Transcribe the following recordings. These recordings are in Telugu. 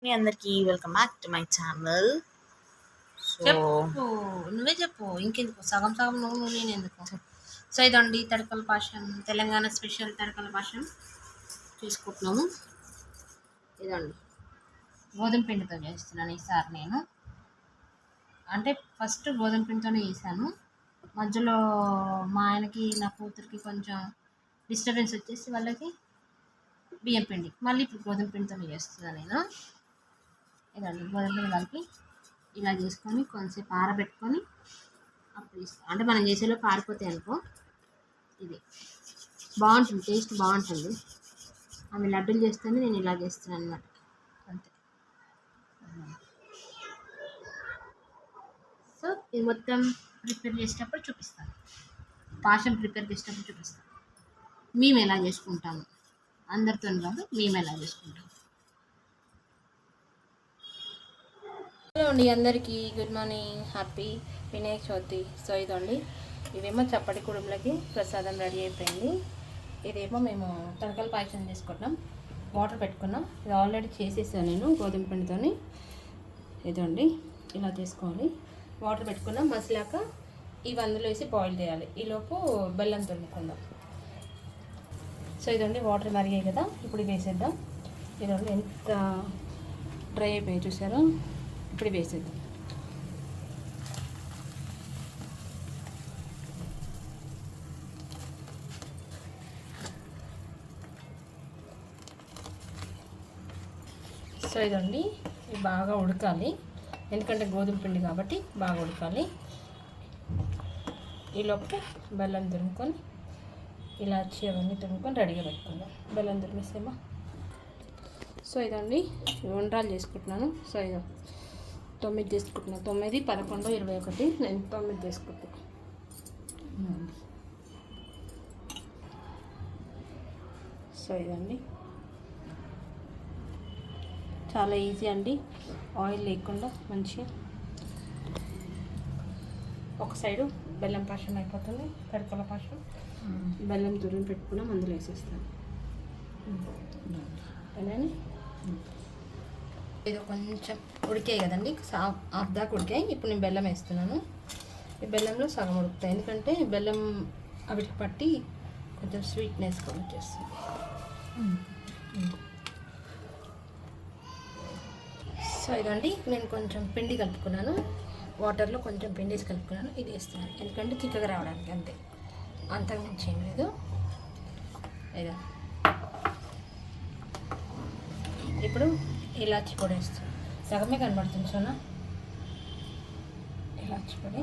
మీ అందరికీ welcome back to my channel. So చెప్పు, నువ్వే చెప్పు. ఇంకెందుకు సగం సగం నువ్వు నేను ఎందుకు? సో ఇదండి తడకల పాశం, తెలంగాణ స్పెషల్ తడకల పాశం తీసుకుంటున్నాము. ఇదండి గోధుమ పిండితో చేస్తున్నాను ఈసారి నేను. అంటే ఫస్ట్ గోధుమ పిండితోనే చేశాను. మధ్యలో మా ఆయనకి నా కూతురికి కొంచెం డిస్టర్బెన్స్ వచ్చేసి వాళ్ళకి బియ్యం పిండి, మళ్ళీ ఇప్పుడు గోధుమ పిండితోనే చేస్తున్నాను నేను. ఇదండి గోధుమ పిండి కలిపి ఇలా చేసుకొని కొంచెంసేపు ఆరబెట్టుకొని అప్పుడు ఇస్తాం. అంటే మనం చేసేలో పారిపోతాయి అనుకో. ఇది బాగుంటుంది, టేస్ట్ బాగుంటుంది. ఆమె లడ్డూలు చేస్తేనే నేను ఇలా చేస్తున్నాను అనమాట. అంతే. సో ఇది మొత్తం ప్రిపేర్ చేసేటప్పుడు చూపిస్తాను, పాశం ప్రిపేర్ చేసేటప్పుడు చూపిస్తాను మేము ఎలా చేసుకుంటాము. అందరితో కాదు, మేము ఎలా చేసుకుంటాము. హలో అండి, అందరికీ good morning, happy Vinayaka Chavithi. So ఇదండి, ఇవేమో చప్పటి కుడుములకి ప్రసాదం రెడీ అయిపోయింది. ఇదేమో మేము తడకల పాయసం చేసుకుంటున్నాం. వాటర్ పెట్టుకున్నాం. ఇది ఆల్రెడీ చేసేసాను నేను గోధుమ పిండితోని. ఇదండి ఇలా చేసుకోవాలి. వాటర్ పెట్టుకున్నాం, మసిలాక ఇవి అందులో వేసి బాయిల్ చేయాలి. ఈలోపు బెల్లం తురుముకుందాం. సో ఇదండి వాటర్ మరిగాయి కదా, ఇప్పుడు వేసేద్దాం. ఇదండి ఎంత డ్రై అయిపోయి చూసారో, ఇప్పుడు వేసేద్దాం. సో ఇదండి ఇవి బాగా ఉడకాలి, ఎందుకంటే గోధుమ పిండి కాబట్టి బాగా ఉడకాలి. ఈలోపు బెల్లం తురుముకొని ఇలాచి అవన్నీ తురుముకొని రెడీగా పెట్టుకుందాం. బెల్లం తురిమేసేమో. సో ఇదండి ఉండ్రాలు చేసుకుంటున్నాను. సో ఇదో 9 చేసుకుంటున్నాను. 9, 11, 21 నేను 9 చేసుకుంటున్నాను. సో ఇదండి చాలా ఈజీ అండి, ఆయిల్ లేకుండా మంచిగా. ఒక సైడు బెల్లం పాశం అయిపోతుంది, తడకల పాశం. బెల్లం తురిమి పెట్టుకున్నాం, అందులో వేసేస్తాను. అలానే ఇది కొంచెం ఉడికాయి కదండి, హాఫ్ దాకా ఉడికాయి. ఇప్పుడు నేను బెల్లం వేస్తున్నాను. ఈ బెల్లంలో సగం ఉడుకుతాయి, ఎందుకంటే బెల్లం అవిటికి పట్టి కొంచెం స్వీట్నెస్ కూడా వచ్చేస్తుంది. సో ఇదండి నేను కొంచెం పిండి కలుపుకున్నాను, వాటర్లో కొంచెం పిండి వేసి కలుపుకున్నాను. ఇది వేస్తున్నాను ఎందుకంటే చిక్కగా రావడానికి, అంతే, అంతకుమించి ఏం లేదు. ఇదా ఇప్పుడు ఇలాచి పొడి వేస్తాను. సగమే కనబడుతుంది సోనా. ఇలాచి పొడి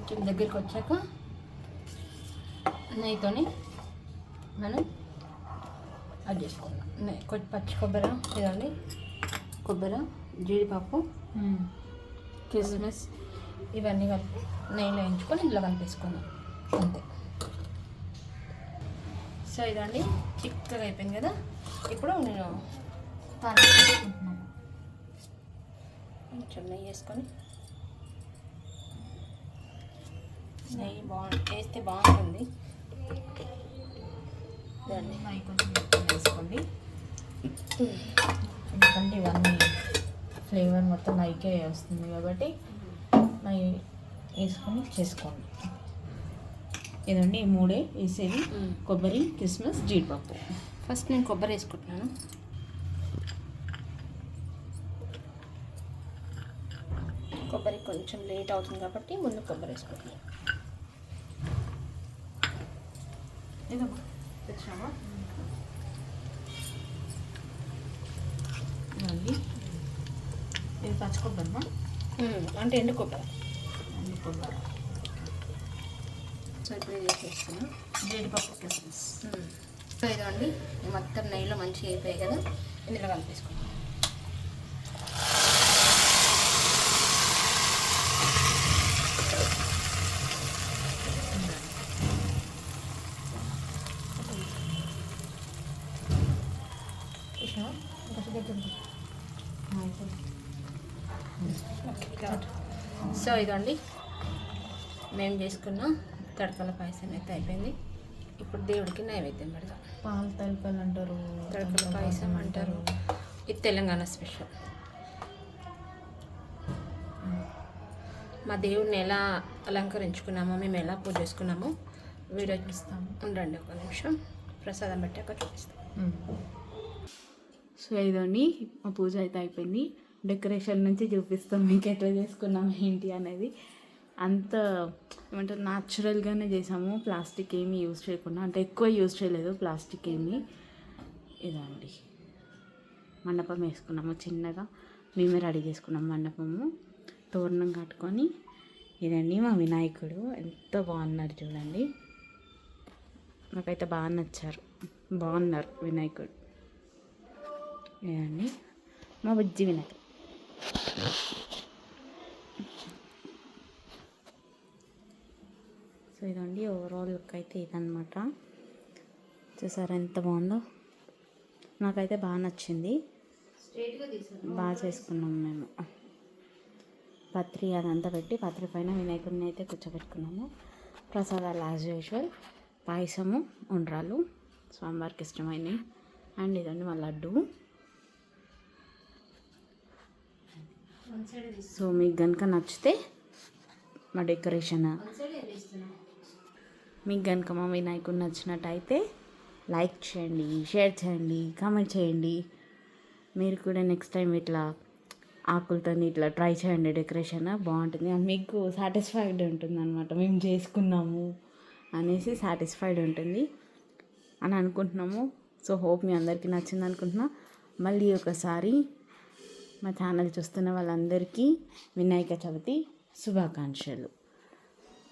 కొంచెం దగ్గరికి వచ్చాక నెయ్యితోని మనం అది చేసుకున్నాం. కొంచెం పచ్చి కొబ్బరి, ఇదండి కొబ్బరి, జీడిపప్పు, కిస్మిస్ ఇవన్నీ కలిపి నెయ్యిలో వేయించుకొని ఇందులో కలిపేసుకున్నాం, అంతే. సో ఇదండి చిక్కగా అయిపోయింది కదా. ఇప్పుడు నేను తాలింపుకుంటున్నాను. కొంచెం నెయ్యి వేసుకొని, నెయ్యి వేస్తే బాగుంటుంది. నెయ్యి కొంచెం వేసుకోండి, ఎందుకంటే ఇవన్నీ ఫ్లేవర్ మొత్తం నెయ్యికే వస్తుంది కాబట్టి నెయ్యి వేసుకొని చేసుకోండి. ఇదండి ఈ మూడే వేసేది, కొబ్బరి, కిస్మిస్, జీడిపప్పు. ఫస్ట్ నేను కొబ్బరి వేసుకుంటున్నాను. కొబ్బరి కొంచెం లేట్ అవుతుంది కాబట్టి ముందు కొబ్బరి వేసుకుంటున్నాను. ఇదమ్మా తెచ్చామా. ఇదండి ఇది పచ్చి కొబ్బరిమా, అంటే ఎండు కొబ్బరి. సో ఇప్పుడు ఇది వేసేస్తున్నాను, జీడిపప్పు, కిస్మిస్. సో ఇదండి మొత్తం నెయ్యిలో మంచిగా అయిపోయాయి కదా, ఇందులో కలిపేసుకుంటాం. సో ఇదండి మేము చేసుకున్న తడకల పాయసం అయితే అయిపోయింది. ఇప్పుడు దేవుడికి నైవేద్యం పెడదాం. పాలు తలకలు అంటారు, తడకల పాయసం అంటారు. ఇది తెలంగాణ స్పెషల్. మా దేవుడిని ఎలా అలంకరించుకున్నామో, మేము ఎలా పూజ చేసుకున్నామో వీడియో ఇస్తాము. ఉండండి ఒక నిమిషం, ప్రసాదం పెట్టాక చూపిస్తాం. సో ఇదండి మా పూజ అయితే అయిపోయింది. డెకరేషన్ నుంచి చూపిస్తాం మీకు ఎట్లా చేసుకున్నాం ఏంటి అనేది. అంత ఏమంటారు న్యాచురల్గానే చేసాము, ప్లాస్టిక్ ఏమీ యూజ్ చేయకుండా, అంటే ఎక్కువ యూజ్ చేయలేదు ప్లాస్టిక్ ఏమీ. ఇదండి మండపం వేసుకున్నాము చిన్నగా, మేమే రెడీ చేసుకున్నాం మండపము, తోరణం కట్టుకొని. ఇదండి మా వినాయకుడు, ఎంత బాగున్నారు చూడండి, నాకైతే బాగా నచ్చారు, బాగున్నారు వినాయకుడు. ఇదండి మా బుజ్జి వినాయకుడు. సో ఇదండి ఓవరాల్ లుక్ అయితే ఇదన్నమాట. చూసారా ఎంత బాగుందో, నాకైతే బాగా నచ్చింది, బాగా చేసుకున్నాం మేము. పత్రి అదంతా పెట్టి పత్రి పైన వినాయకుడిని అయితే కూర్చోబెట్టుకున్నాము. ప్రసాదాలు యాజ్ యూజువల్, పాయసము, ఉండ్రాలు స్వామివారికి ఇష్టమైనవి. అండ్ ఇదండి మా లడ్డు. సో మీకు కనుక నచ్చితే మా డెకరేషన్, మీకు కనుక మా వినాయకుడు నచ్చినట్టయితే లైక్ చేయండి, షేర్ చేయండి, కామెంట్ చేయండి. మీరు కూడా నెక్స్ట్ టైం ఇట్లా ఆకులతో ఇట్లా ట్రై చేయండి, డెకరేషన్ బాగుంటుంది. మీకు సాటిస్ఫైడ్ ఉంటుంది అనమాట, మేము చేసుకున్నాము అనేసి సాటిస్ఫైడ్ ఉంటుంది అని అనుకుంటున్నాము. సో హోప్ మీ అందరికీ నచ్చింది అనుకుంటున్నా. మళ్ళీ ఒకసారి మా ఛానల్ చూస్తున్న వాళ్ళందరికీ వినాయక చవితి శుభాకాంక్షలు.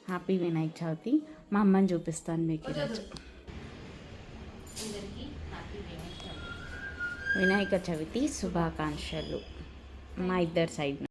హ్యాపీ వినాయక చవితి. మా అమ్మని చూపిస్తాను మీకు ఈరోజు. వినాయక చవితి శుభాకాంక్షలు మా ఇద్దరు సైడ్.